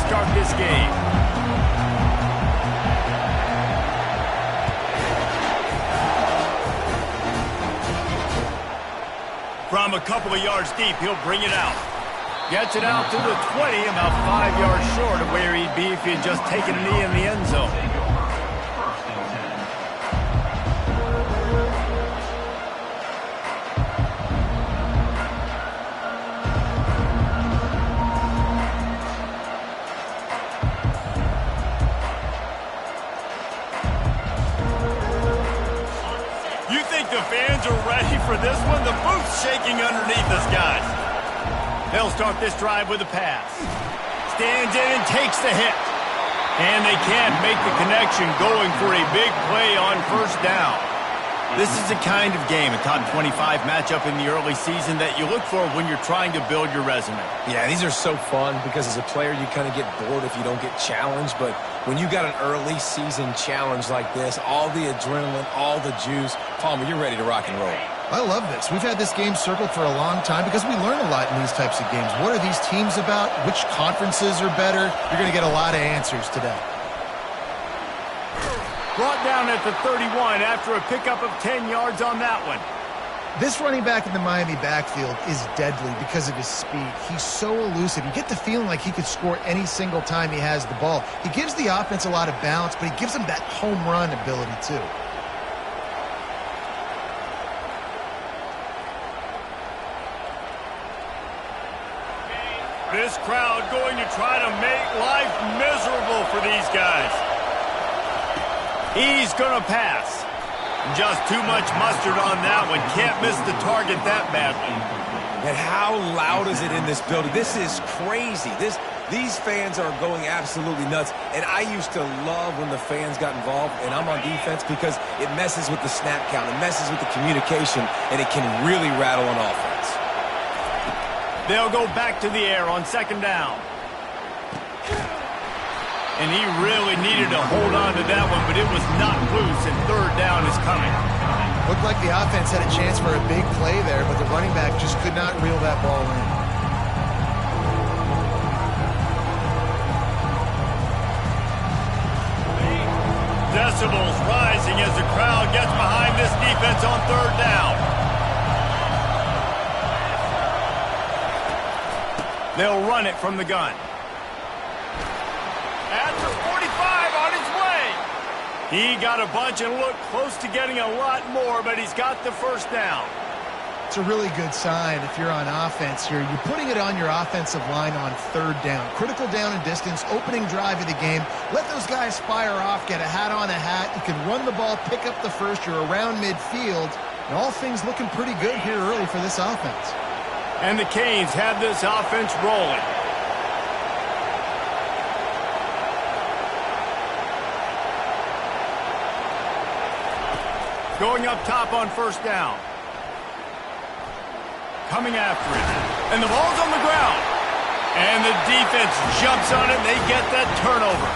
start this game. From a couple of yards deep, he'll bring it out. Gets it out to the 20, about 5 yards short of where he'd be if he had just taken a knee in the end zone. You think the fans are ready for this one? The booth's shaking underneath us, guys. They'll start this drive with a pass. Stands in and takes the hit. And they can't make the connection, going for a big play on first down. This is the kind of game, a top 25 matchup in the early season, that you look for when you're trying to build your resume. Yeah, these are so fun because as a player you kind of get bored if you don't get challenged. But when you got an early season challenge like this, all the adrenaline, all the juice, Palmer, you're ready to rock and roll. I love this. We've had this game circled for a long time because we learn a lot in these types of games. What are these teams about? Which conferences are better? You're going to get a lot of answers today. Brought down at the 31 after a pickup of 10 yards on that one. This running back in the Miami backfield is deadly because of his speed. He's so elusive. You get the feeling like he could score any single time he has the ball. He gives the offense a lot of balance, but he gives them that home run ability too. This crowd going to try to make life miserable for these guys. He's going to pass. Just too much mustard on that one. Can't miss the target that badly. And how loud is it in this building? This is crazy. These fans are going absolutely nuts. And I used to love when the fans got involved, and I'm on defense, because it messes with the snap count. It messes with the communication, and it can really rattle an offense. They'll go back to the air on second down. And he really needed to hold on to that one, but it was not loose, and third down is coming. Looked like the offense had a chance for a big play there, but the running back just could not reel that ball in. Decibels rising as the crowd gets behind this defense on third down. They'll run it from the gun. At the 45 on his way. He got a bunch and looked close to getting a lot more, but he's got the first down. It's a really good sign if you're on offense here. You're putting it on your offensive line on third down. Critical down and distance, opening drive of the game. Let those guys fire off, get a hat on a hat. You can run the ball, pick up the first. You're around midfield. And all things looking pretty good here early for this offense. And the Canes have this offense rolling. Going up top on first down. Coming after it. And the ball's on the ground. And the defense jumps on it, and they get that turnover.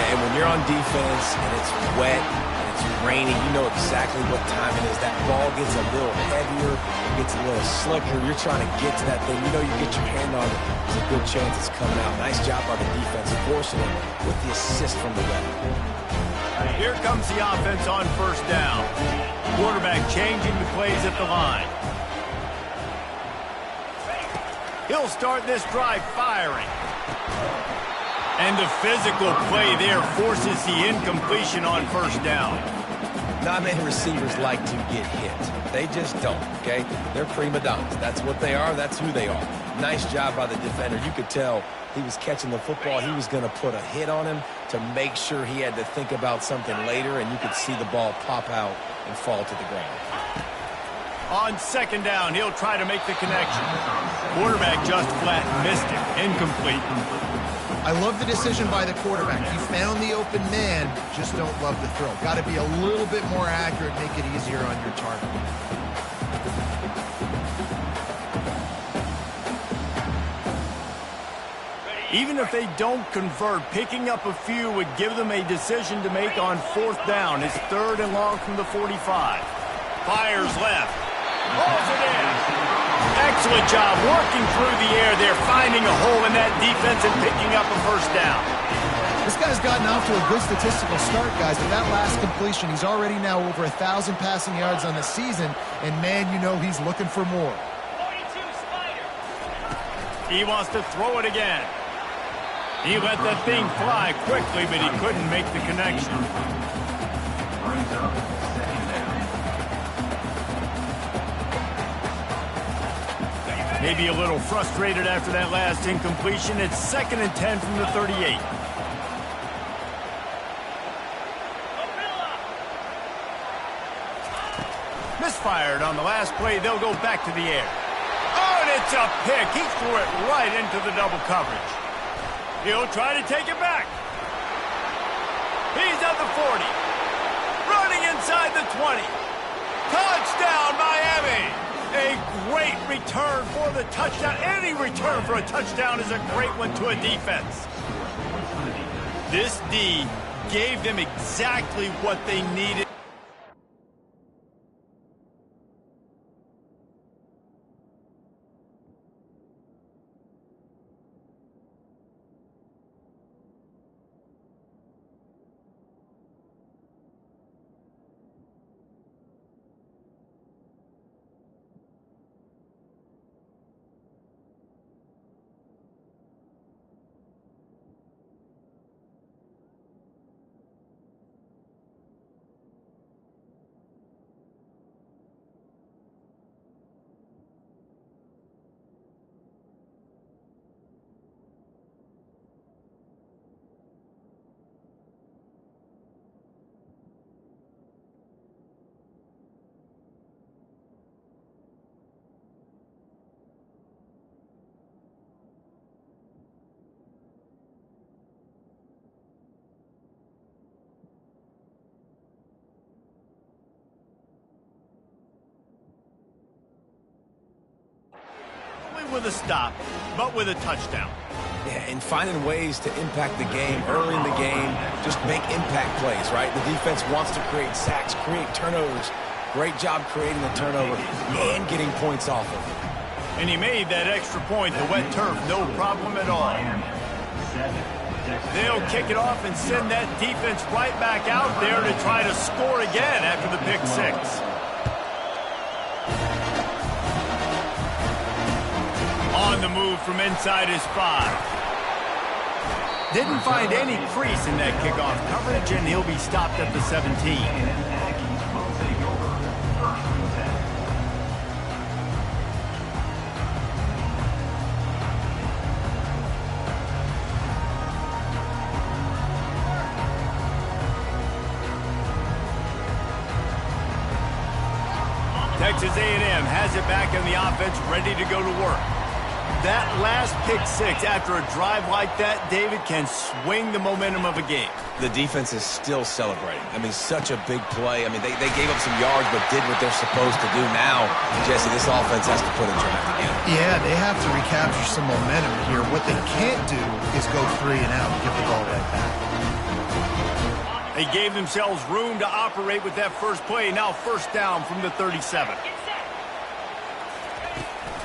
And when you're on defense and it's wet and it's raining, you know exactly what time it is. That ball gets a little heavier, it gets a little slicker. You're trying to get to that thing. You know you get your hand on it, there's a good chance it's coming out. Nice job by the defense, unfortunately, with the assist from the weather. Here comes the offense on first down. Quarterback changing the plays at the line. He'll start this drive firing. And the physical play there forces the incompletion on first down. Not many receivers like to get hit. They just don't, okay? They're prima donnas. That's what they are. That's who they are. Nice job by the defender. You could tell he was catching the football. He was going to put a hit on him to make sure he had to think about something later, and you could see the ball pop out and fall to the ground. On second down, he'll try to make the connection. Quarterback just flat missed it. Incomplete. I love the decision by the quarterback. He found the open man, just don't love the throw. Got to be a little bit more accurate, make it easier on your target. Even if they don't convert, picking up a few would give them a decision to make on fourth down. It's third and long from the 45. Fires left. Pulls it in. Excellent job working through the air there, finding a hole in that defense and picking up a first down. This guy's gotten off to a good statistical start, guys, but that last completion, he's already now over 1,000 passing yards on the season, and man, you know he's looking for more. He wants to throw it again. He let that thing fly quickly, but he couldn't make the connection. Maybe a little frustrated after that last incompletion. It's 2nd and 10 from the 38. Misfired on the last play. They'll go back to the air. Oh, and it's a pick. He threw it right into the double coverage. He'll try to take it back. He's at the 40. Running inside the 20. Touchdown, Miami! A great return for the touchdown. Any return for a touchdown is a great one to a defense. This D gave them exactly what they needed. With a stop, but with a touchdown. Yeah, and finding ways to impact the game early in the game, just make impact plays, right? The defense wants to create sacks, create turnovers. Great job creating the turnover and getting points off of it. And he made that extra point, the wet turf, no problem at all. They'll kick it off and send that defense right back out there to try to score again after the pick six. On the move from inside his 5. Didn't find any crease in that kickoff coverage, and he'll be stopped at the 17. Texas A&M has it back in the offense, ready to go to work. That last pick six after a drive like that, David, can swing the momentum of a game. The defense is still celebrating. I mean, such a big play. I mean, they gave up some yards but did what they're supposed to do. Now, Jesse, this offense has to put a drive together. Yeah, they have to recapture some momentum here. What they can't do is go 3 and out and give the ball right back. They gave themselves room to operate with that first play. Now first down from the 37.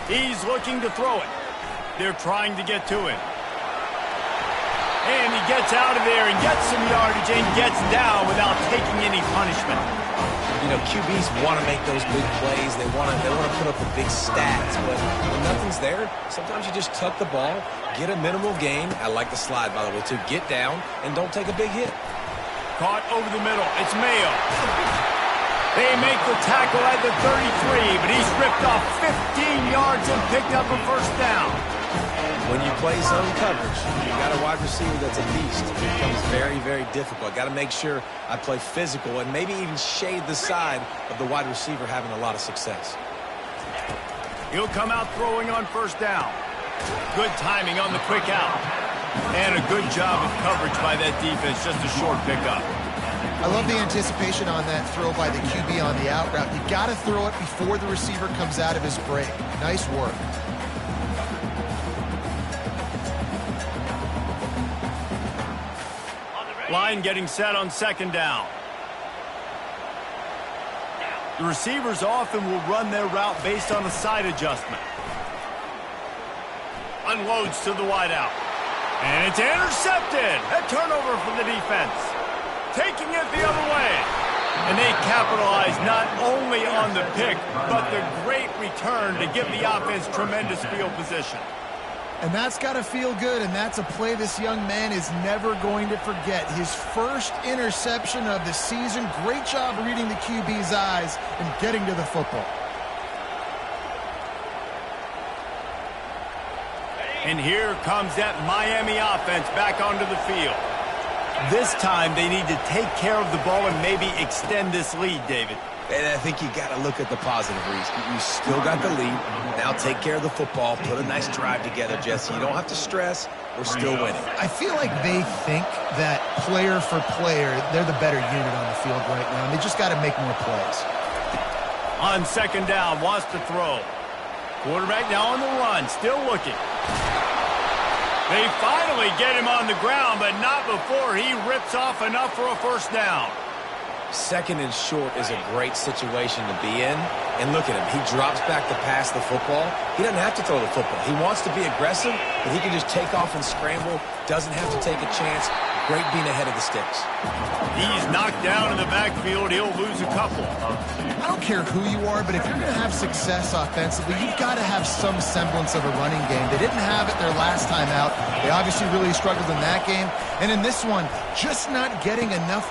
He's looking to throw it. They're trying to get to him. And he gets out of there and gets some yardage and gets down without taking any punishment. You know, QBs want to make those big plays. They want to put up the big stats. But when nothing's there, sometimes you just tuck the ball, get a minimal gain. I like the slide, by the way, too. Get down and don't take a big hit. Caught over the middle. It's Mayo. They make the tackle at the 33, but he's ripped off 15 yards and picked up a first down. When you play zone coverage, you got a wide receiver that's a beast. It becomes very, very difficult. Got to make sure I play physical and maybe even shade the side of the wide receiver having a lot of success. He'll come out throwing on first down. Good timing on the quick out. And a good job of coverage by that defense, just a short pickup. I love the anticipation on that throw by the QB on the out route. You got to throw it before the receiver comes out of his break. Nice work. Line getting set on second down. The receivers often will run their route based on a side adjustment. unloads to the wideout. And it's intercepted. A turnover for the defense. Taking it the other way. And they capitalize not only on the pick, but the great return to give the offense tremendous field position. And that's got to feel good, and that's a play this young man is never going to forget. His first interception of the season. Great job reading the QB's eyes and getting to the football. And here comes that Miami offense back onto the field. This time they need to take care of the ball and maybe extend this lead, David. And I think you got to look at the positive, Reese. You still got the lead. Now take care of the football. Put a nice drive together, Jesse. You don't have to stress. We're still winning. I feel like they think that player for player, they're the better unit on the field right now, and they just got to make more plays. On second down, wants to throw. Quarterback now on the run, still looking. They finally get him on the ground, but not before he rips off enough for a first down. Second and short is a great situation to be in. And look at him. He drops back to pass the football. He doesn't have to throw the football. He wants to be aggressive, but he can just take off and scramble. Doesn't have to take a chance. Great being ahead of the sticks. He's knocked down in the backfield. He'll lose a couple. I don't care who you are, but if you're going to have success offensively, you've got to have some semblance of a running game. They didn't have it their last time out. They obviously really struggled in that game. And in this one, just not getting enough.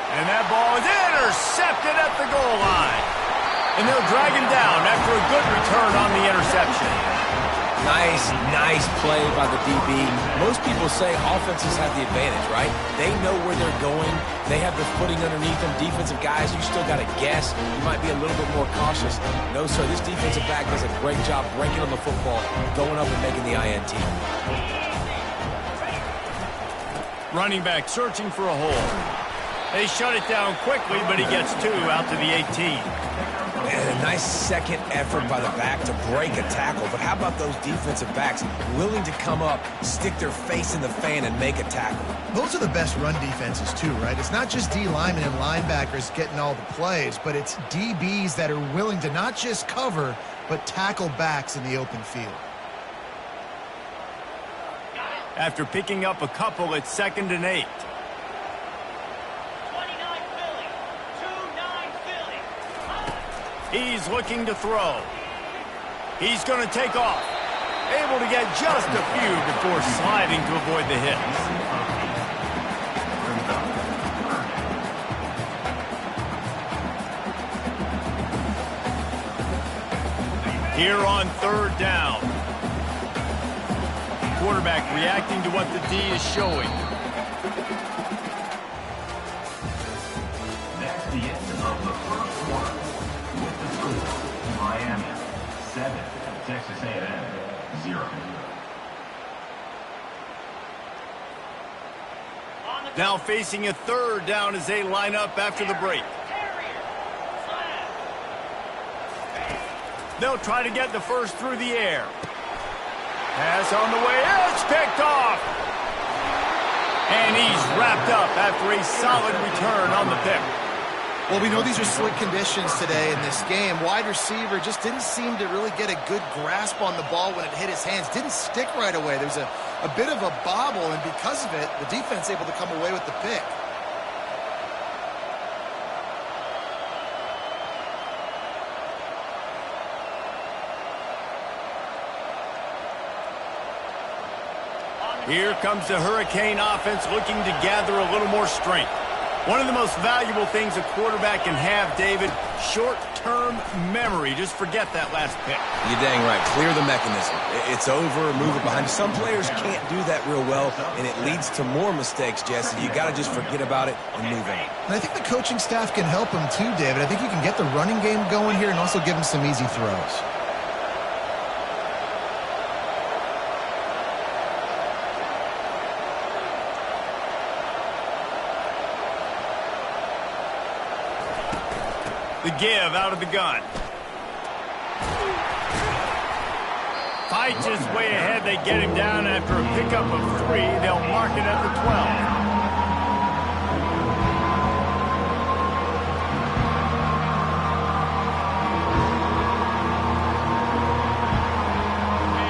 And that ball is intercepted at the goal line. And they'll drag him down after a good return on the interception. Nice play by the DB. Most people say offenses have the advantage, right? They know where they're going. They have the footing underneath them. Defensive guys, you still got to guess. You might be a little bit more cautious. No, sir, this defensive back does a great job breaking on the football, going up and making the INT. Running back searching for a hole. They shut it down quickly, but he gets two out to the 18. And a nice second effort by the back to break a tackle. But how about those defensive backs willing to come up, stick their face in the fan, and make a tackle? Those are the best run defenses, too, right? It's not just D linemen and linebackers getting all the plays, but it's DBs that are willing to not just cover, but tackle backs in the open field. After picking up a couple, it's 2nd and 8. He's looking to throw. He's going to take off. Able to get just a few before sliding to avoid the hits. Here on 3rd down. Quarterback reacting to what the D is showing. That's the end of the first quarter. With the score, Miami 7, Texas A&M 0. Now facing a 3rd down as they line up after the break. They'll try to get the first through the air. Pass on the way. It's picked off. And he's wrapped up after a solid return on the pick. Well, we know these are slick conditions today in this game. Wide receiver just didn't seem to really get a good grasp on the ball when it hit his hands. Didn't stick right away. There's a bit of a bobble, and because of it, the defense able to come away with the pick. Here comes the Hurricane offense looking to gather a little more strength. One of the most valuable things a quarterback can have, David, short-term memory. Just forget that last pick. You're dang right. Clear the mechanism. It's over, move it behind you. Some players can't do that real well, and it leads to more mistakes, Jesse. You got to just forget about it and move on. And I think the coaching staff can help him too, David. I think you can get the running game going here and also give him some easy throws. The give out of the gun. Fights his way ahead. They get him down after a pickup of 3. They'll mark it at the 12.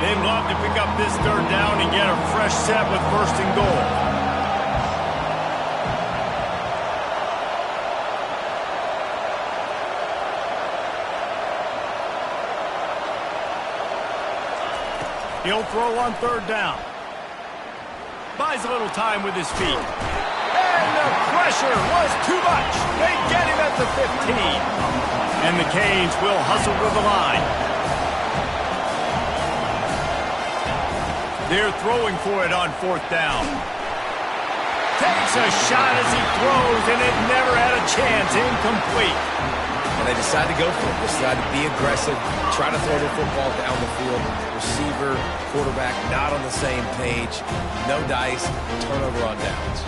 They'd love to pick up this 3rd down and get a fresh set with 1st and goal. He'll throw on 3rd down. Buys a little time with his feet. And the pressure was too much. They get him at the 15. And the Canes will hustle to the line. They're throwing for it on 4th down. Takes a shot as he throws, and it never had a chance. Incomplete. And they decide to go for it. They decide to be aggressive, try to throw the football down the field. Receiver, quarterback, not on the same page. No dice, turnover on downs.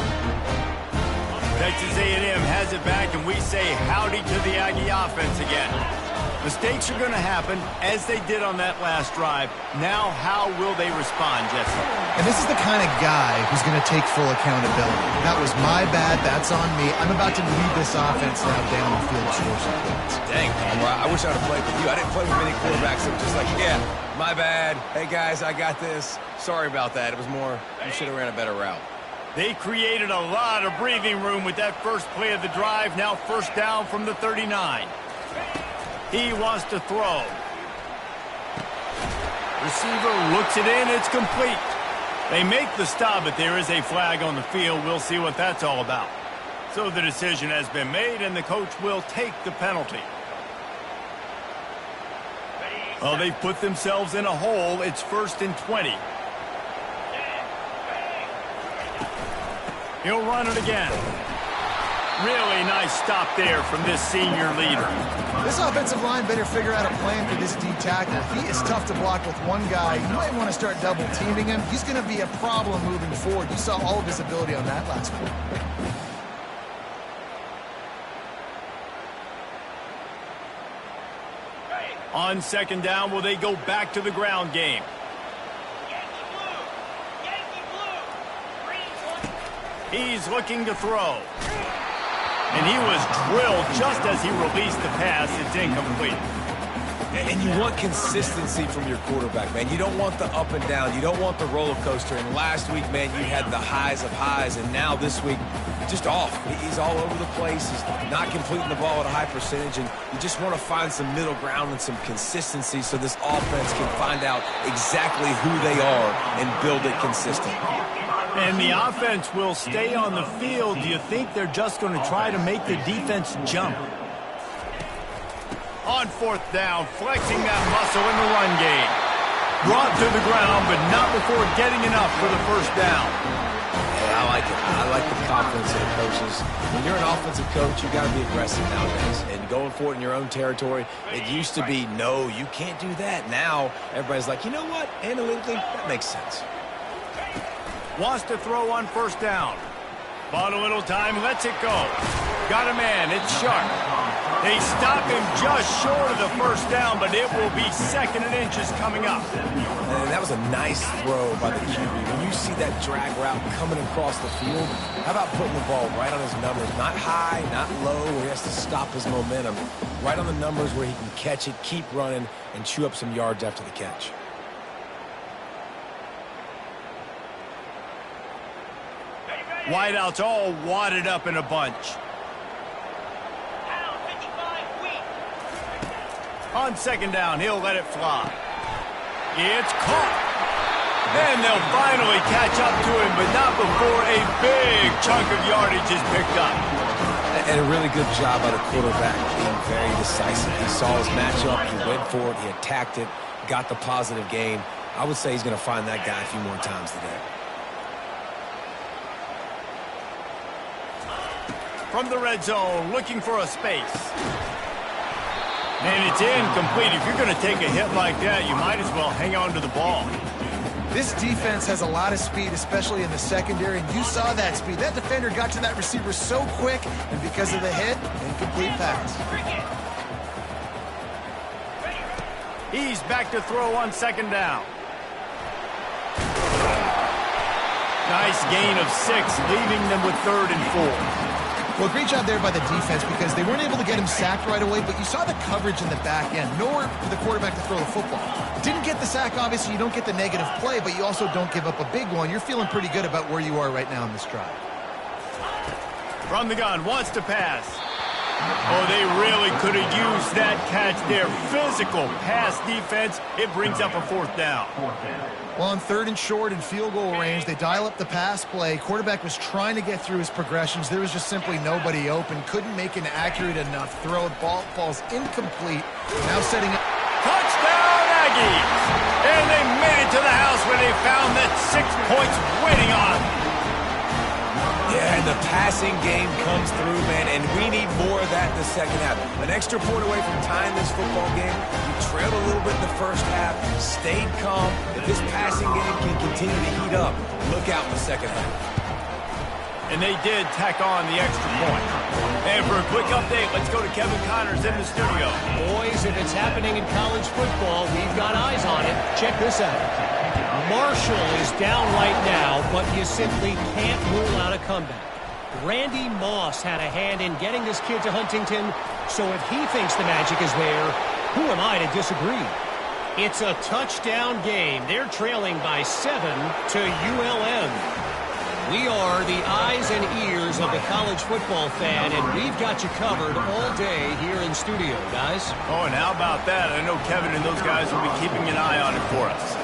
Texas A&M has it back, and we say howdy to the Aggie offense again. Mistakes are going to happen, as they did on that last drive. Now, how will they respond, Jesse? And this is the kind of guy who's going to take full accountability. That was my bad. That's on me. I'm about to lead this offense now down the field to score some points. Dang, I wish I would have played with you. I didn't play with many quarterbacks that were just like, yeah, my bad. Hey, guys, I got this. Sorry about that. It was more, you should have ran a better route. They created a lot of breathing room with that first play of the drive. Now 1st down from the 39. He wants to throw. Receiver looks it in. It's complete. They make the stop, but there is a flag on the field. We'll see what that's all about. So the decision has been made, and the coach will take the penalty. Well, they've put themselves in a hole. It's 1st and 20. He'll run it again. Really nice stop there from this senior leader. This offensive line better figure out a plan for this D tackle. He is tough to block with one guy. You might want to start double teaming him. He's going to be a problem moving forward. You saw all of his ability on that last play. On 2nd down, will they go back to the ground game? He's looking to throw. And he was drilled just as he released the pass. It's incomplete. And you want consistency from your quarterback, man. You don't want the up and down. You don't want the roller coaster. And last week, man, you had the highs of highs. And now this week, just off. He's all over the place. He's not completing the ball at a high percentage. And you just want to find some middle ground and some consistency so this offense can find out exactly who they are and build it consistent. And the offense will stay on the field. Do you think they're just going to try to make the defense jump? On 4th down, flexing that muscle in the run game. Brought to the ground, but not before getting enough for the 1st down. Yeah, I like it. I like the confidence of the coaches. When you're an offensive coach, you got to be aggressive nowadays. And going for it in your own territory, it used to be, no, you can't do that. Now, everybody's like, you know what? Analytically, that makes sense. Wants to throw on 1st down. Bought a little time, lets it go. Got a man, it's Sharp. They stop him just short of the 1st down, but it will be 2nd and inches coming up. And that was a nice throw by the QB. When you see that drag route coming across the field, how about putting the ball right on his numbers? Not high, not low, where he has to stop his momentum. Right on the numbers where he can catch it, keep running, and chew up some yards after the catch. Wideouts all wadded up in a bunch. On 2nd down, he'll let it fly. It's caught. And they'll finally catch up to him, but not before a big chunk of yardage is picked up. And a really good job by the quarterback being very decisive. He saw his matchup, he went for it, he attacked it, got the positive gain. I would say he's going to find that guy a few more times today. From the red zone, looking for a space. And it's incomplete. If you're going to take a hit like that, you might as well hang on to the ball. This defense has a lot of speed, especially in the secondary, and you saw that speed. That defender got to that receiver so quick, and because of the hit, incomplete pass. He's back to throw on 2nd down. Nice gain of 6, leaving them with 3rd and 4. Well, great job there by the defense because they weren't able to get him sacked right away, but you saw the coverage in the back end. Nowhere for the quarterback to throw the football. Didn't get the sack, obviously. You don't get the negative play, but you also don't give up a big one. You're feeling pretty good about where you are right now in this drive. From the gun, wants to pass. Oh, they really could have used that catch there. Physical pass defense. It brings up a fourth down. Well, on 3rd and short and field goal range, they dial up the pass play. Quarterback was trying to get through his progressions. There was just simply nobody open. Couldn't make an accurate enough throw. The ball falls incomplete. Now setting up. Touchdown, Aggies! And they made it to the house where they found that 6 points waiting on them. Yeah, and the passing game comes through, man, and we need more of that in the second half. An extra point away from tying this football game. We trailed a little bit in the first half, stayed calm. If this passing game can continue to heat up, look out in the second half. And they did tack on the extra point. And for a quick update, let's go to Kevin Connors in the studio. Boys, if it's happening in college football, we've got eyes on it. Check this out. Marshall is down right now, but you simply can't rule out a comeback. Randy Moss had a hand in getting this kid to Huntington, so if he thinks the magic is there, who am I to disagree? It's a touchdown game. They're trailing by 7 to ULM. We are the eyes and ears of the college football fan, and we've got you covered all day here in studio, guys. Oh, and how about that? I know Kevin and those guys will be keeping an eye on it for us.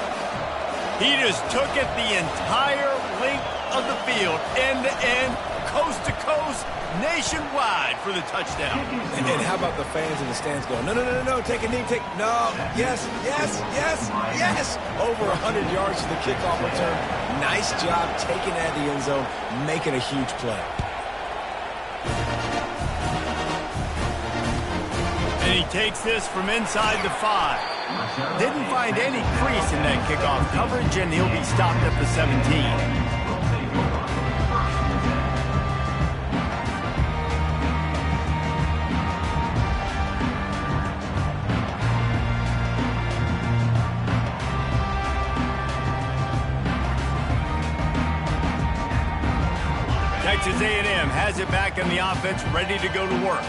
He just took it the entire length of the field, end to end, coast to coast, nationwide for the touchdown. And how about the fans in the stands going, no, take a knee, no, yes, over 100 yards to the kickoff return. Nice job taking that to the end zone, making a huge play. And he takes this from inside the 5. Didn't find any crease in that kickoff coverage, and he'll be stopped at the 17. Texas A&M has it back in the offense, ready to go to work.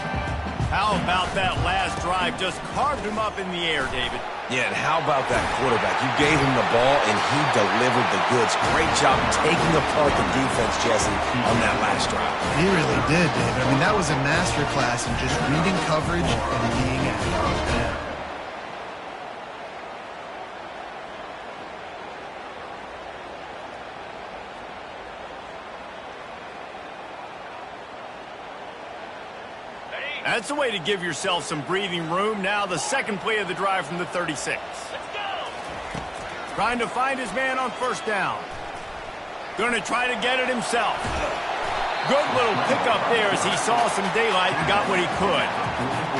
How about that last drive? Just carved him up in the air, David. Yeah, and how about that quarterback? You gave him the ball, and he delivered the goods. Great job taking apart the defense, Jesse, on that last drive. He really did, David. I mean, that was a masterclass in just reading coverage and being accurate. That's the way to give yourself some breathing room. Now the second play of the drive from the 36. Let's go. Trying to find his man on first down. Going to try to get it himself. Good little pickup there as he saw some daylight and got what he could.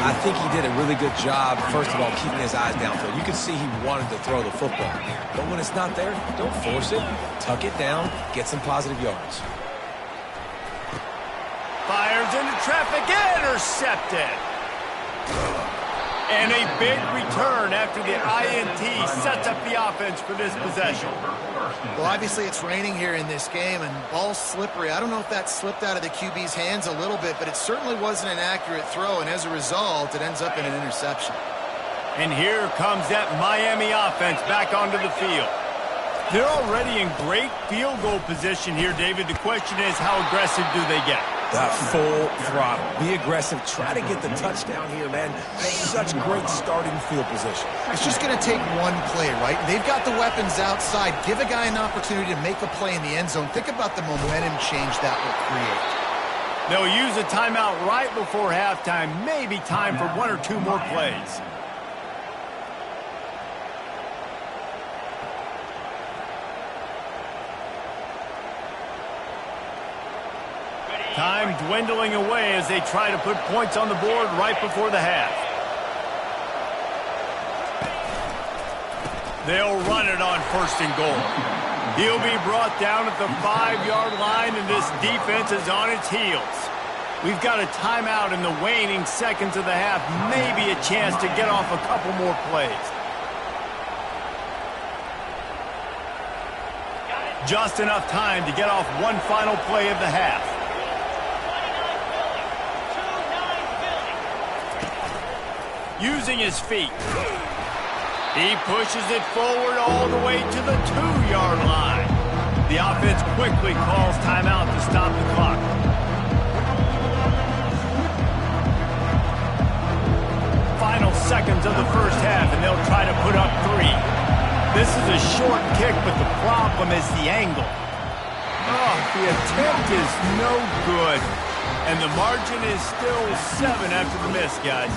I think he did a really good job, first of all, keeping his eyes downfield. You could see he wanted to throw the football. But when it's not there, don't force it. Tuck it down, get some positive yards. Fires into traffic, intercepted. And a big return after the INT sets up the offense for this possession. Well, obviously it's raining here in this game, and ball's slippery. I don't know if that slipped out of the QB's hands a little bit, but it certainly wasn't an accurate throw, and as a result, it ends up in an interception. And here comes that Miami offense back onto the field. They're already in great field goal position here, David. The question is, how aggressive do they get? The full throttle. Be aggressive. Try to get the touchdown here, man. Such great starting field position. It's just going to take one play, right? They've got the weapons outside. Give a guy an opportunity to make a play in the end zone. Think about the momentum change that will create. They'll use a timeout right before halftime. Maybe time for one or two more plays. Time dwindling away as they try to put points on the board right before the half. They'll run it on first and goal. He'll be brought down at the 5-yard line, and this defense is on its heels. We've got a timeout in the waning seconds of the half. Maybe a chance to get off a couple more plays. Just enough time to get off one final play of the half. using his feet. He pushes it forward all the way to the 2-yard line. The offense quickly calls timeout to stop the clock. Final seconds of the first half, and they'll try to put up 3. This is a short kick, but the problem is the angle. Oh, the attempt is no good. And the margin is still 7 after the miss, guys.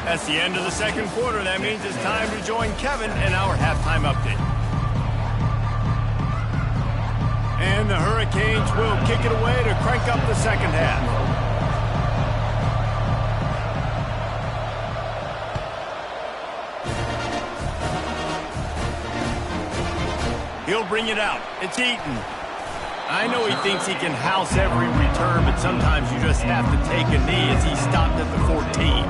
That's the end of the second quarter. That means it's time to join Kevin in our halftime update. And the Hurricanes will kick it away to crank up the second half. He'll bring it out. It's Eaton. I know he thinks he can house every return, but sometimes you just have to take a knee as he stopped at the 14.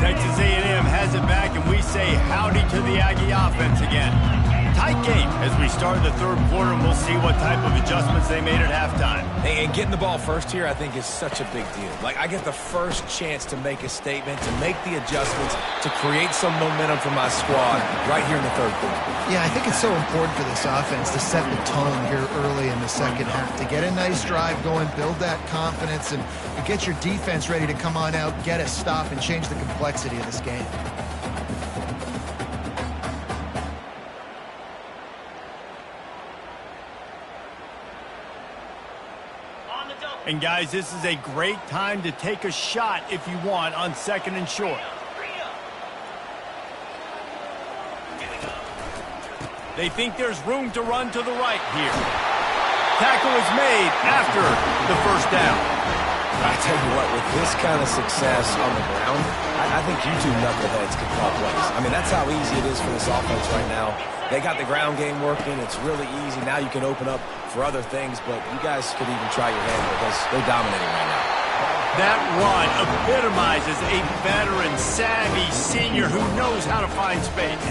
Texas A&M has it back, and we say howdy to the Aggie offense again. Tight game as we start the third quarter, and we'll see what type of adjustments they made at halftime. And getting the ball first here, I think, is such a big deal. Like, I get the first chance to make a statement, to make the adjustments, to create some momentum for my squad right here in the third quarter. Yeah, I think it's so important for this offense to set the tone here early in the second half, to get a nice drive going, build that confidence, and get your defense ready to come on out, get a stop, and change the complexity of this game. And guys, this is a great time to take a shot if you want on 2nd and short. They think there's room to run to the right here. Tackle is made after the first down. I tell you what, with this kind of success on the ground, I think you two knuckleheads can call plays. I mean, that's how easy it is for this offense right now. They got the ground game working. It's really easy. Now you can open up for other things, but you guys could even try your hand because they're dominating right now. That run epitomizes a veteran, savvy senior who knows how to find space.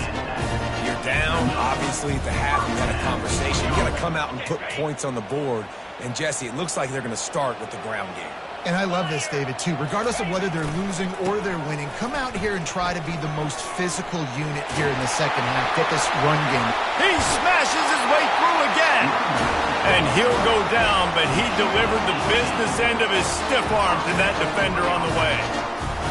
You're down, obviously, at the half. You had a conversation. You got to come out and put points on the board. And, Jesse, it looks like they're going to start with the ground game. And I love this, David, too. Regardless of whether they're losing or they're winning, come out here and try to be the most physical unit here in the second half. Get this run game. He smashes his way through again. And he'll go down, but he delivered the business end of his stiff arm to that defender on the way.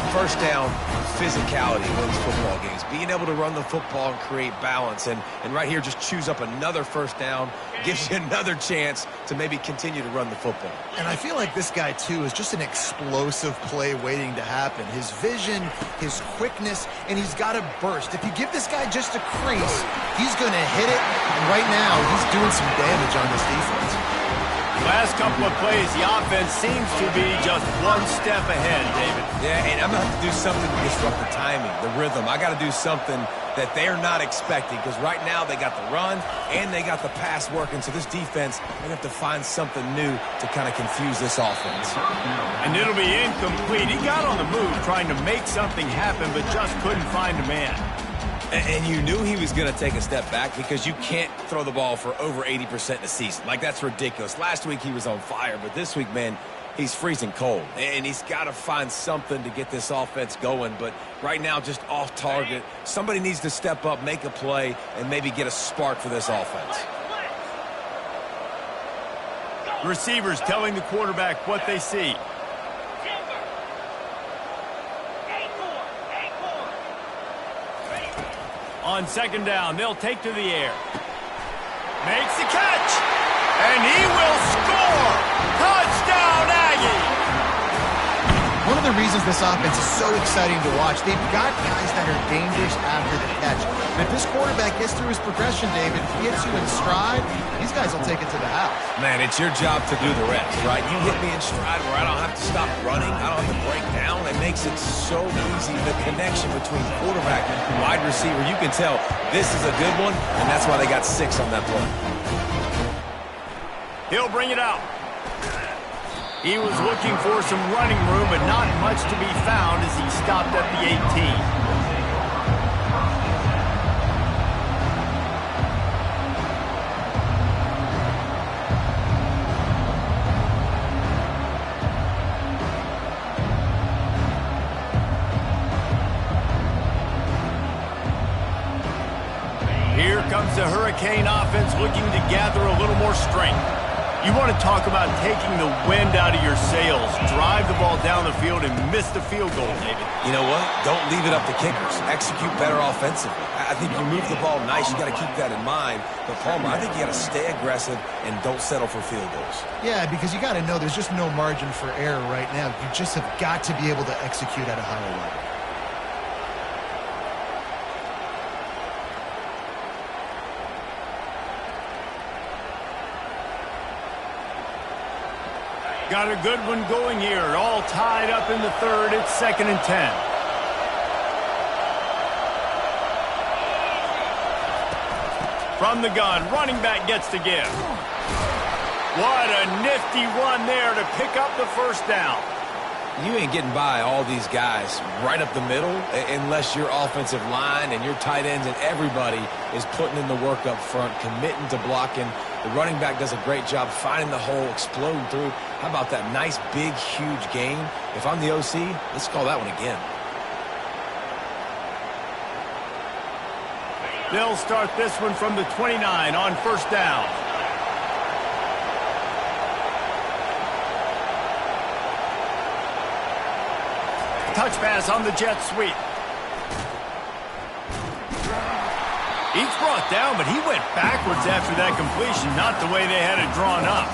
First down, physicality wins football games. Being able to run the football and create balance. And right here, just choose up another first down. Gives you another chance to maybe continue to run the football. And I feel like this guy, too, is just an explosive play waiting to happen. His vision, his quickness, and he's got a burst. If you give this guy just a crease, he's going to hit it. And right now, he's doing some damage on this defense. Last couple of plays, the offense seems to be just one step ahead, David. Yeah, and I'm going to have to do something to disrupt the timing, the rhythm. I got to do something that they're not expecting because right now they got the run and they got the pass working. So this defense, they have to find something new to kind of confuse this offense. And it'll be incomplete. He got on the move trying to make something happen, but just couldn't find a man. And you knew he was going to take a step back because you can't throw the ball for over 80% in a season. Like, that's ridiculous. Last week he was on fire, but this week, man, he's freezing cold. And he's got to find something to get this offense going. But right now, just off target. Somebody needs to step up, make a play, and maybe get a spark for this offense. Receivers telling the quarterback what they see. On 2nd down, they'll take to the air. Makes the catch, and he will score! Touchdown, Aggie! One of the reasons this offense is so exciting to watch, they've got guys that are dangerous after the catch. And if this quarterback gets through his progression, David, if he gets you in stride, these guys will take it to the house. Man, it's your job to do the rest, right? You hit me in stride where I don't have to stop running. I don't have to break down. It makes it so easy, the connection between quarterback and wide receiver. You can tell this is a good one, and that's why they got 6 on that play. He'll bring it out. He was looking for some running room, but not much to be found as he stopped at the 18. Here comes the Hurricane offense looking to gather a little more strength. You want to talk about taking the wind out of your sails. Drive the ball down the field and miss the field goal, David. You know what? Don't leave it up to kickers. Execute better offensively. I think you move the ball nice. You got to keep that in mind. But, Palmer, I think you got to stay aggressive and don't settle for field goals. Yeah, because you got to know there's just no margin for error right now. You just have got to be able to execute at a higher level. Got a good one going here. All tied up in the third. It's 2nd and 10. From the gun, running back gets to give. What a nifty run there to pick up the first down. You ain't getting by all these guys right up the middle unless your offensive line and your tight ends and everybody is putting in the work up front, committing to blocking. The running back does a great job finding the hole, exploding through. How about that nice, big, huge gain? If I'm the OC, let's call that one again. They'll start this one from the 29 on first down. Touch pass on the jet sweep. He's brought down, but he went backwards after that completion, not the way they had it drawn up.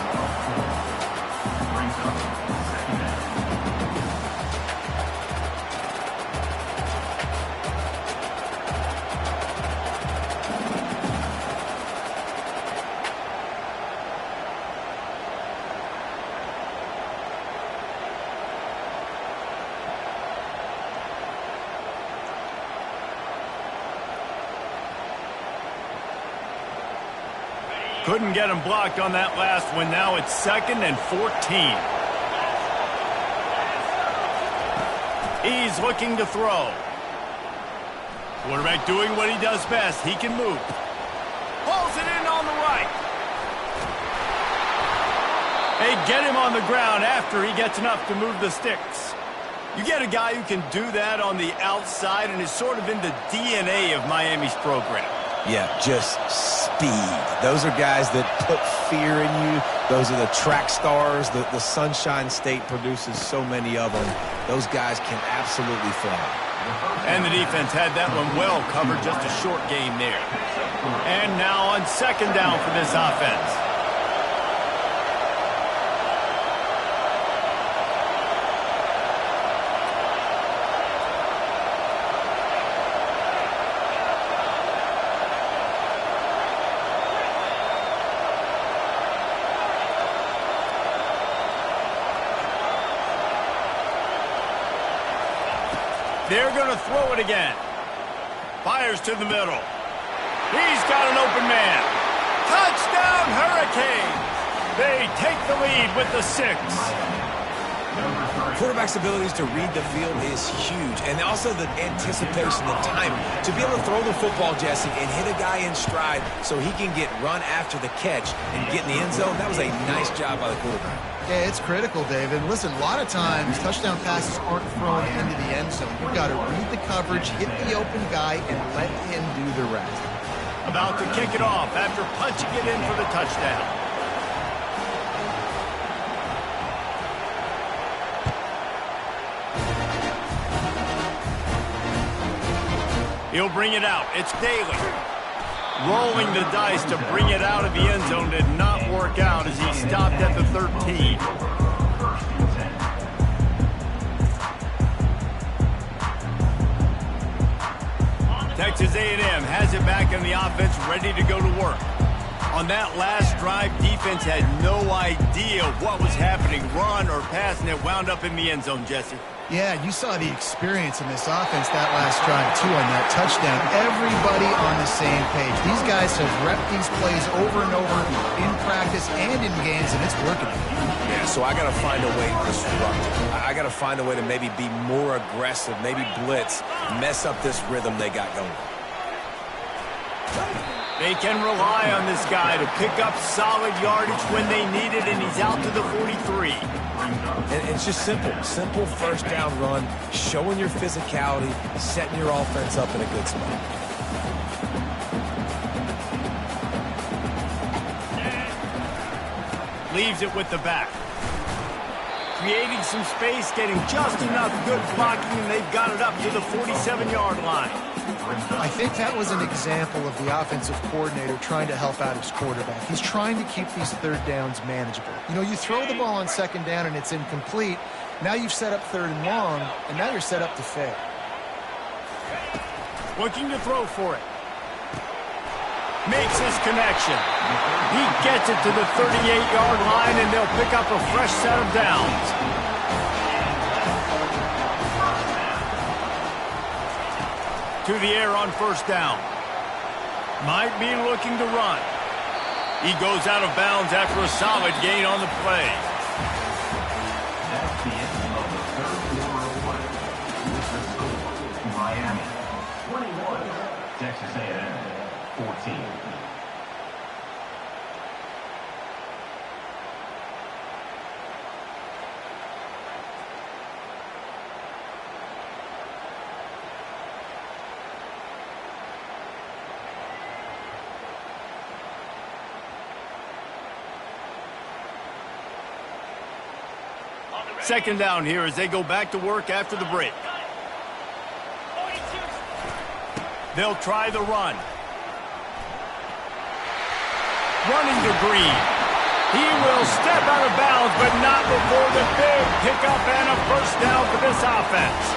Couldn't get him blocked on that last one. Now it's 2nd and 14. He's looking to throw. Quarterback doing what he does best. He can move. Pulls it in on the right. They get him on the ground after he gets enough to move the sticks. You get a guy who can do that on the outside and is sort of in the DNA of Miami's program. Yeah, just speed. Those are guys that put fear in you. Those are the track stars. The Sunshine State produces so many of them. Those guys can absolutely fly. And the defense had that one well covered, just a short game there. And now on 2nd down for this offense. They're going to throw it again. Fires to the middle. He's got an open man. Touchdown, Hurricanes! They take the lead with the 6. Quarterback's abilities to read the field is huge, and also the anticipation, the timing. To be able to throw the football, Jesse, and hit a guy in stride so he can get run after the catch and get in the end zone, that was a nice job by the quarterback. Yeah, it's critical, David. Listen, a lot of times touchdown passes aren't thrown into the end zone. You've got to read the coverage, hit the open guy, and let him do the rest. About to kick it off after punching it in for the touchdown. He'll bring it out. It's Daly. Rolling the dice to bring it out of the end zone did not work out as he stopped at the 13. Texas A&M has it back in the offense, ready to go to work. On that last drive, defense had no idea what was happening, run or pass, and it wound up in the end zone, Jesse. Yeah, you saw the experience in this offense that last drive, too, on that touchdown. Everybody on the same page. These guys have repped these plays over and over in practice and in games, and it's working. Yeah, so I got to find a way to disrupt it. I got to find a way to maybe be more aggressive, maybe blitz, mess up this rhythm they got going. They can rely on this guy to pick up solid yardage when they need it, and he's out to the 43. And it's just simple. Simple first down run, showing your physicality, setting your offense up in a good spot. Leaves it with the back. Creating some space, getting just enough good blocking, and they've got it up to the 47-yard line. I think that was an example of the offensive coordinator trying to help out his quarterback. He's trying to keep these third downs manageable. You know, you throw the ball on second down and it's incomplete. Now you've set up third and long, and now you're set up to fail. Looking to throw for it. Makes his connection. He gets it to the 38-yard line, and they'll pick up a fresh set of downs. To the air on first down. Might be looking to run. He goes out of bounds after a solid gain on the play. That's the end of the third quarter of play. With the score, Miami 21, Texas A&M 14. Second down here as they go back to work after the break. They'll try the run. Running to Green. He will step out of bounds, but not before the big pickup and a first down for this offense.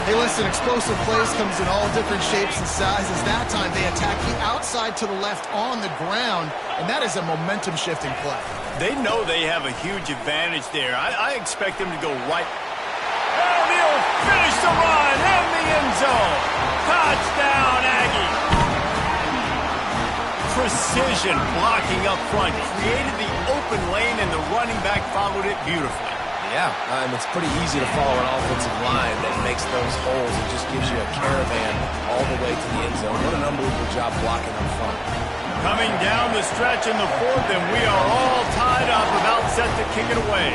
Hey, listen, explosive plays comes in all different shapes and sizes. That time they attack the outside to the left on the ground, and that is a momentum-shifting play. They know they have a huge advantage there. I expect them to go right. And he'll finish the run in the end zone. Touchdown, Aggie. Precision blocking up front. Created the open lane, and the running back followed it beautifully. Yeah, it's pretty easy to follow an offensive line that makes those holes and just gives you a caravan all the way to the end zone. What an unbelievable job blocking up front. Coming down the stretch in the fourth, and we are all tied up, about set to kick it away.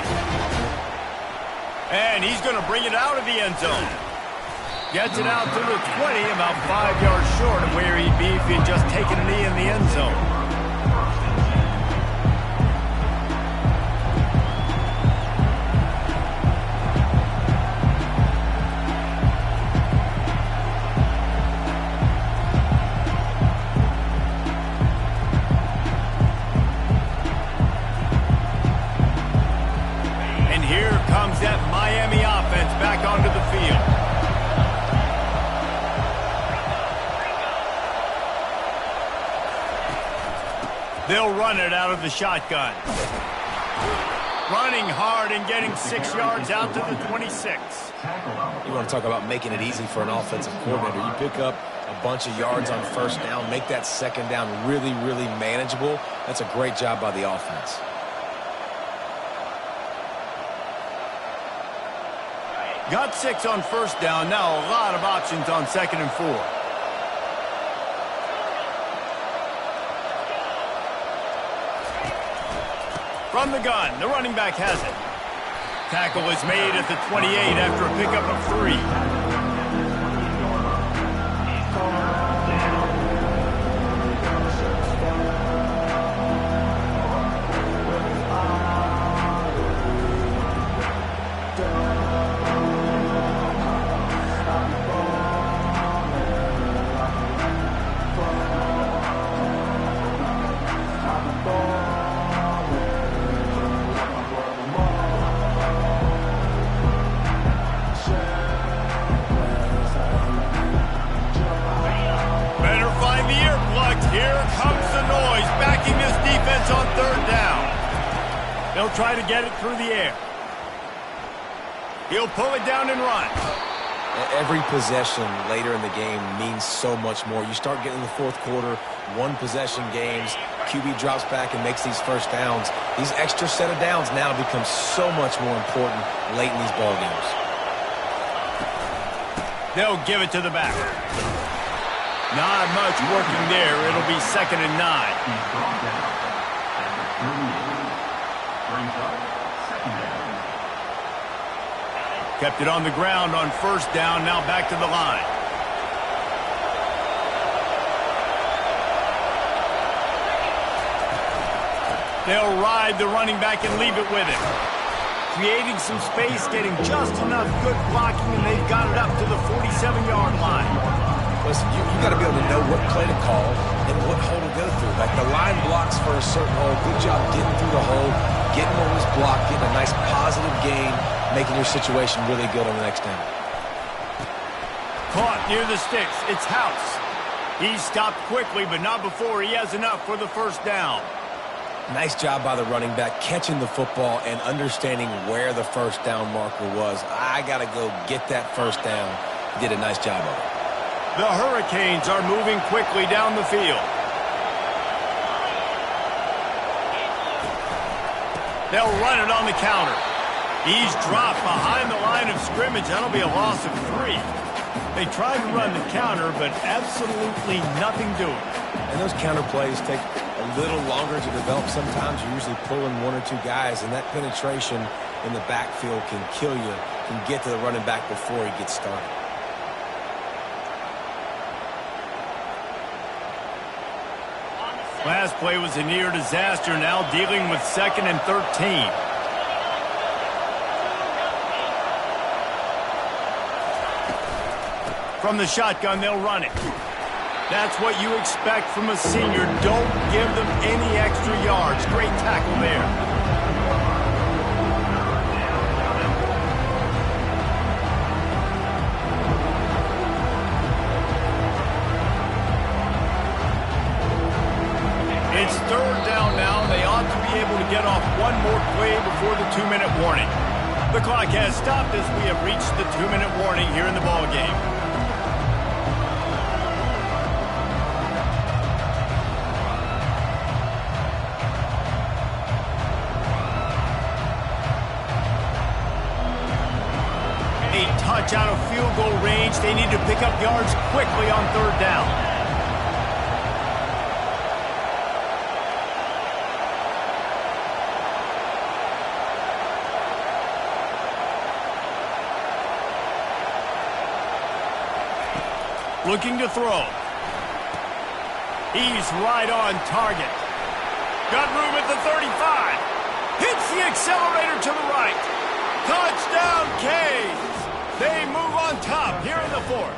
And he's going to bring it out of the end zone. Gets it out to the 20, about 5 yards short of where he'd be if he'd just taken a knee in the end zone. That Miami offense back onto the field. They'll run it out of the shotgun. Running hard and getting 6 yards out to the 26. You want to talk about making it easy for an offensive coordinator. You pick up a bunch of yards on first down, make that second down really, really manageable. That's a great job by the offense. Got 6 on first down. Now a lot of options on second and 4. From the gun, the running back has it. Tackle is made at the 28 after a pickup of 3. They'll try to get it through the air. He'll pull it down and run. Every possession later in the game means so much more. You start getting in the fourth quarter, one-possession games, QB drops back and makes these first downs. These extra set of downs now become so much more important late in these ball games. They'll give it to the back. Not much working there. It'll be 2nd and 9. He's brought down at the 38. Brings up 2nd down. Kept it on the ground on 1st down. Now back to the line. They'll ride the running back and leave it with him. Creating some space, getting just enough good blocking, and they've got it up to the 47-yard line. Listen, you got to be able to know what play to call and what hole to go through. Like the line blocks for a certain hole. Good job getting through the hole, getting what was blocked, getting a nice positive gain, making your situation really good on the next down. Caught near the sticks. It's House. He stopped quickly, but not before he has enough for the 1st down. Nice job by the running back, catching the football and understanding where the 1st down marker was. I got to go get that 1st down. He did a nice job of it. The Hurricanes are moving quickly down the field. They'll run it on the counter. He's dropped behind the line of scrimmage. That'll be a loss of 3. They tried to run the counter, but absolutely nothing doing. And those counter plays take a little longer to develop. Sometimes you're usually pulling 1 or 2 guys, and that penetration in the backfield can kill you, can get to the running back before he gets started. Last play was a near disaster, now dealing with 2nd and 13. From the shotgun, they'll run it. That's what you expect from a senior. Don't give them any extra yards. Great tackle there. It's 3rd down now. They ought to be able to get off one more play before the 2-minute warning. The clock has stopped as we have reached the 2-minute warning here in the ball game. A touch out of field goal range. They need to pick up yards quickly on 3rd down. Looking to throw. He's right on target. Got room at the 35. Hits the accelerator to the right. Touchdown, Canes. They move on top here in the 4th.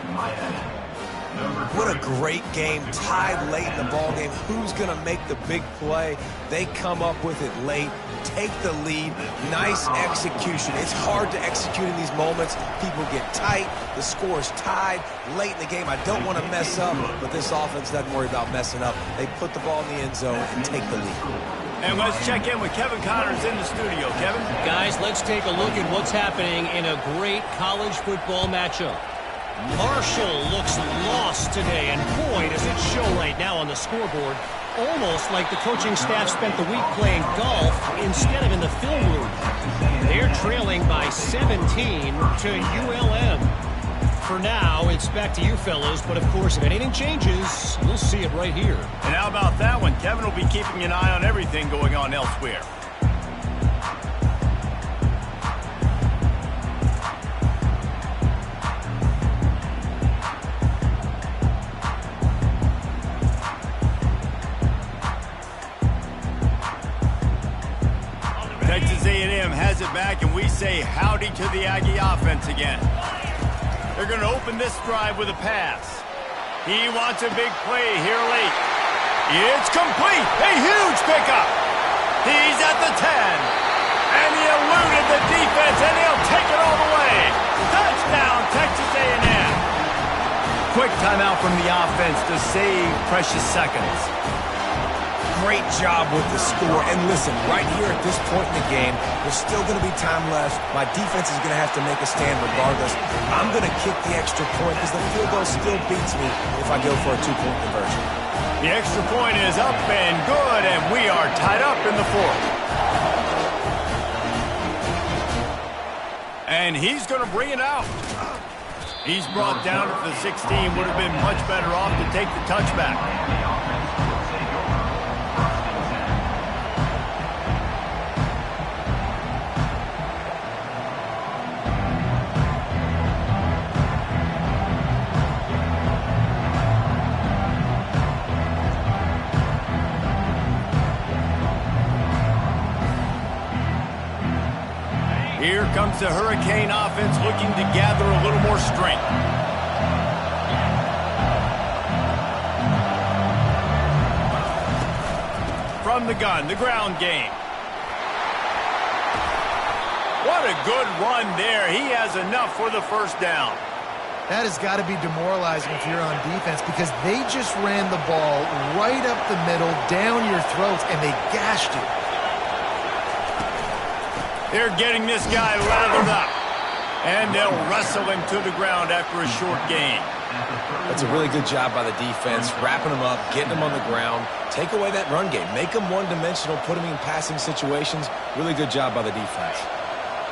What a great game, tied late in the ball game. Who's going to make the big play? They come up with it late, take the lead. Nice execution. It's hard to execute in these moments. People get tight. The score is tied late in the game. I don't want to mess up, but this offense doesn't worry about messing up. They put the ball in the end zone and take the lead. And let's check in with Kevin Connors in the studio. Kevin? Guys, let's take a look at what's happening in a great college football matchup. Marshall looks lost today, and boy, does it show right now on the scoreboard. Almost like the coaching staff spent the week playing golf instead of in the film room. They're trailing by 17 to ULM. For now, it's back to you fellows, but of course, if anything changes, we'll see it right here. And how about that one? Kevin will be keeping an eye on everything going on elsewhere. Texas A&M has it back, and we say howdy to the Aggie offense again. They're going to open this drive with a pass. He wants a big play here late. It's complete. A huge pickup. He's at the 10. And he eluded the defense, and he'll take it all the way. Touchdown, Texas A&M. Quick timeout from the offense to save precious seconds. great job with the score. And listen, right here at this point in the game, there's still going to be time left. My defense is going to have to make a stand regardless. I'm going to kick the extra point because the field goal still beats me if I go for a two-point conversion. The extra point is up and good, and we are tied up in the fourth. And he's going to bring it out. He's brought down at the 16. Would have been much better off to take the touchback. Here comes the Hurricane offense looking to gather a little more strength. From the gun, the ground game. What a good run there. He has enough for the first down. That has got to be demoralizing if you're on defense because they just ran the ball right up the middle, down your throats, and they gashed you. They're getting this guy lathered up. And they'll wrestle him to the ground after a short gain. That's a really good job by the defense, wrapping him up, getting him on the ground. Take away that run game. Make him one-dimensional, put him in passing situations. Really good job by the defense.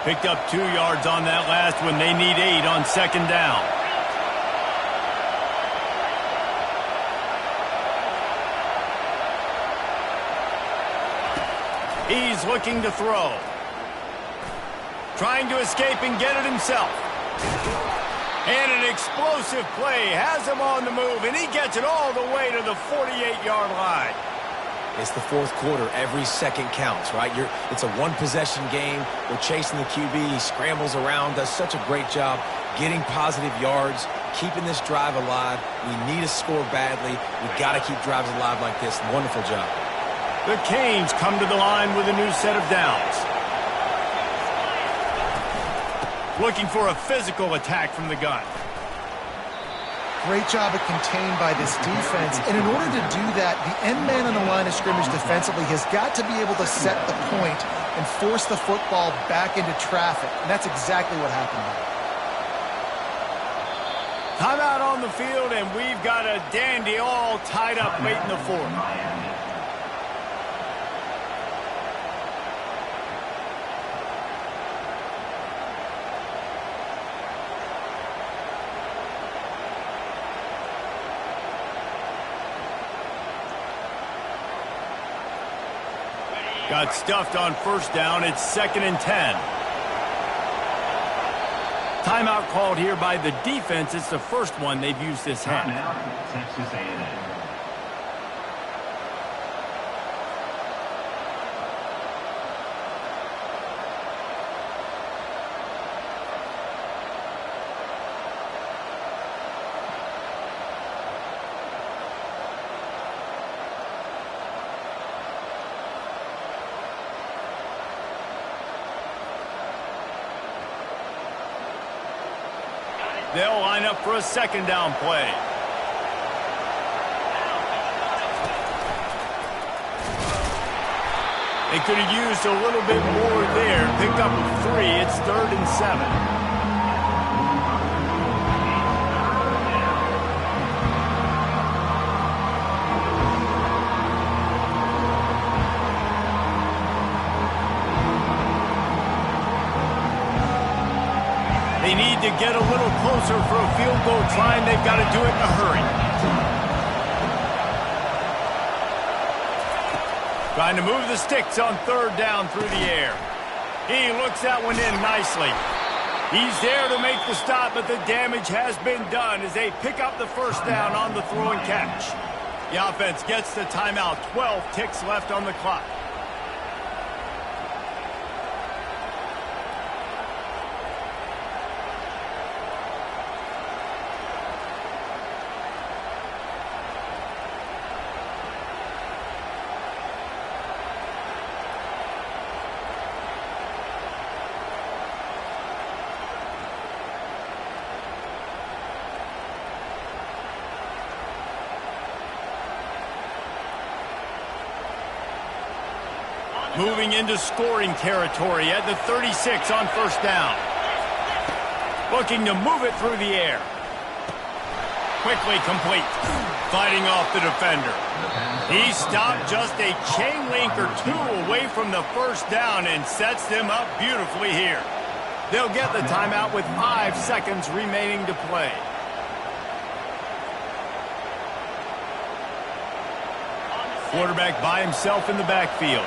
Picked up 2 yards on that last one. They need 8 on second down. He's looking to throw. Trying to escape and get it himself. And an explosive play has him on the move, and he gets it all the way to the 48-yard line. It's the fourth quarter. Every second counts, right? It's a one-possession game. We're chasing the QB. He scrambles around, does such a great job getting positive yards, keeping this drive alive. We need a score badly. We've got to keep drives alive like this. Wonderful job. The Canes come to the line with a new set of downs. Looking for a physical attack from the gun. Great job at contained by this defense. And in order to do that, the end man on the line of scrimmage defensively has got to be able to set the point and force the football back into traffic. And that's exactly what happened there. Timeout on the field, and we've got a dandy all tied up late in the fourth. Got stuffed on first down. It's 2nd and 10. Timeout called here by the defense. It's the first one they've used this half. Timeout, Texas A&M. They'll line up for a second down play. They could have used a little bit more there. Picked up 3. It's 3rd and 7. They need to get a little closer for a field goal try, and they've got to do it in a hurry. Trying to move the sticks on 3rd down through the air. He looks that one in nicely. He's there to make the stop, but the damage has been done as they pick up the first down on the throw and catch. The offense gets the timeout. 12 ticks left on the clock. Moving into scoring territory at the 36 on first down. Looking to move it through the air. Quickly complete. Fighting off the defender. He stopped just a chain link or two away from the first down and sets them up beautifully here. They'll get the timeout with 5 seconds remaining to play. Quarterback by himself in the backfield.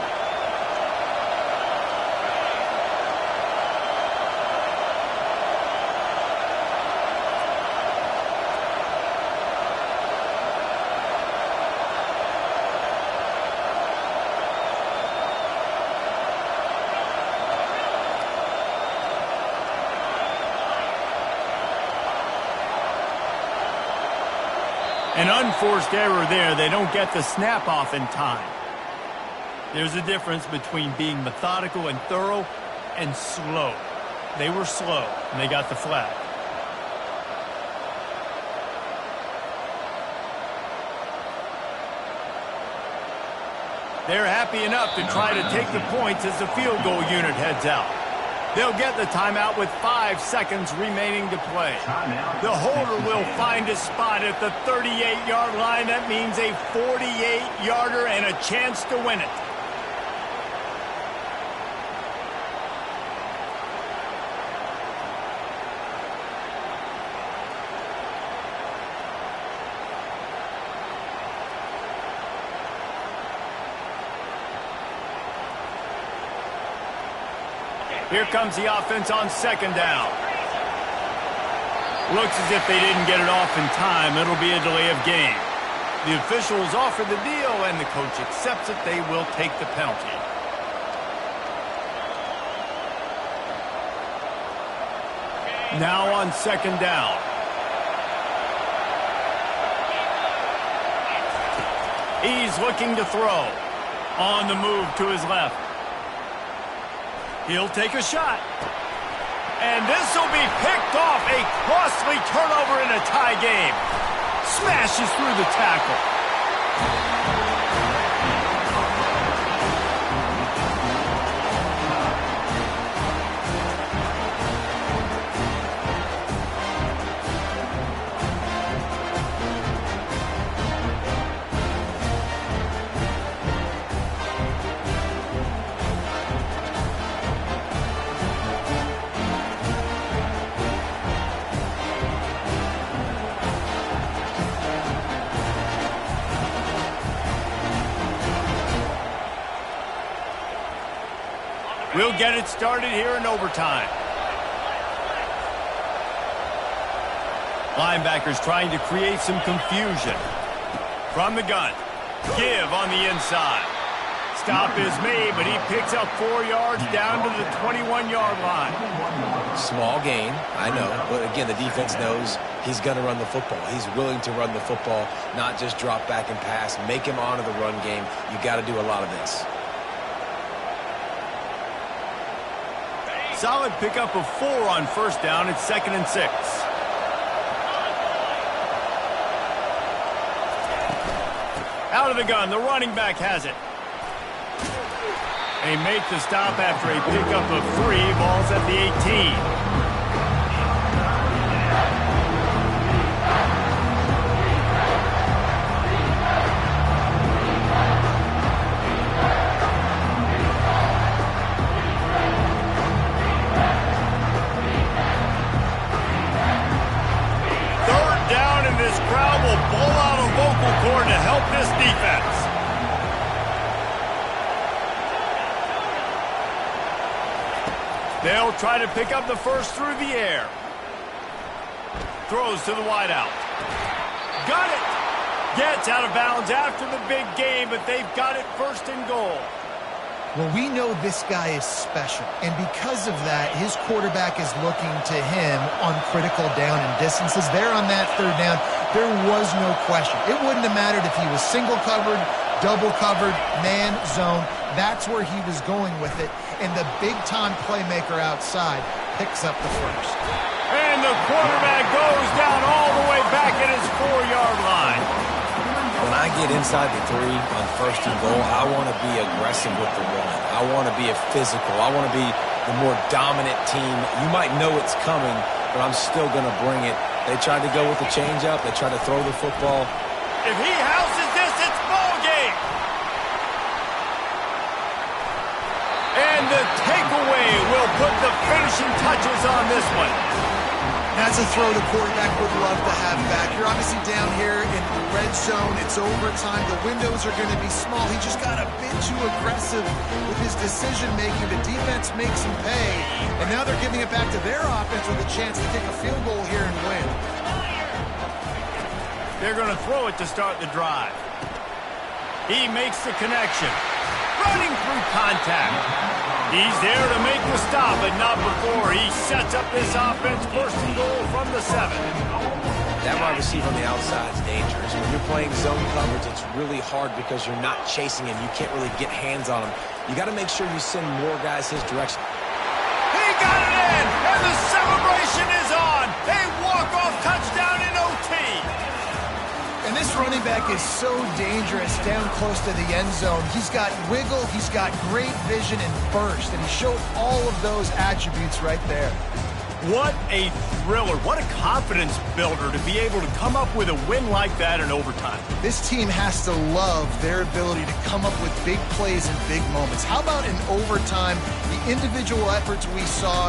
An unforced error there. They don't get the snap off in time. There's a difference between being methodical and thorough and slow. They were slow, and they got the flag. They're happy enough to try to take the points as the field goal unit heads out. They'll get the timeout with 5 seconds remaining to play. The holder will find a spot at the 38-yard line. That means a 48-yarder and a chance to win it. Here comes the offense on second down. Looks as if they didn't get it off in time. It'll be a delay of game. The officials offer the deal, and the coach accepts it. They will take the penalty. Now on second down. He's looking to throw. On the move to his left. He'll take a shot. And this will be picked off. A costly turnover in a tie game. Smashes through the tackle. We'll get it started here in overtime. Linebackers trying to create some confusion. From the gun. Give on the inside. Stop is made, but he picks up 4 yards down to the 21-yard line. Small gain, I know. But again, the defense knows he's going to run the football. He's willing to run the football, not just drop back and pass. Make him honor the run game. You got to do a lot of this. Solid pickup of 4 on first down. It's 2nd and 6. Out of the gun. The running back has it. They make the stop after a pickup of 3. Ball's at the 18. This crowd will pull out a vocal cord to help this defense. They'll try to pick up the first through the air. Throws to the wideout. Got it! Gets out of bounds after the big game, but they've got it 1st and goal. Well, we know this guy is special, and because of that, his quarterback is looking to him on critical down and distances. There on that 3rd down, there was no question. It wouldn't have mattered if he was single covered, double covered, man, zone. That's where he was going with it, and the big-time playmaker outside picks up the first. And the quarterback goes down all the way back at his 4-yard line. When I get inside the 3 on 1st and goal, I want to be aggressive with the run. I want to be a physical. I want to be the more dominant team. You might know it's coming, but I'm still going to bring it. They tried to go with the changeup. They tried to throw the football. If he houses this, it's ball game. And the takeaway will put the finishing touches on this one. That's a throw the quarterback would love to have back. You're obviously down here in the red zone. It's overtime. The windows are going to be small. He just got a bit too aggressive with his decision-making. The defense makes him pay. And now they're giving it back to their offense with a chance to kick a field goal here and win. They're going to throw it to start the drive. He makes the connection. Running through contact. He's there to make the stop, but not before. He sets up this offense 1st and goal from the 7. That wide receiver on the outside is dangerous. When you're playing zone coverage, it's really hard because you're not chasing him. You can't really get hands on him. You got to make sure you send more guys his direction. He got it in, and the celebration is on. A walk-off touchdown in OT. And this running back is so dangerous down close to the end zone. He's got wiggle, he's got great vision and burst, and he showed all of those attributes right there. What a thriller. What a confidence builder to be able to come up with a win like that in overtime. This team has to love their ability to come up with big plays and big moments. How about in overtime, the individual efforts we saw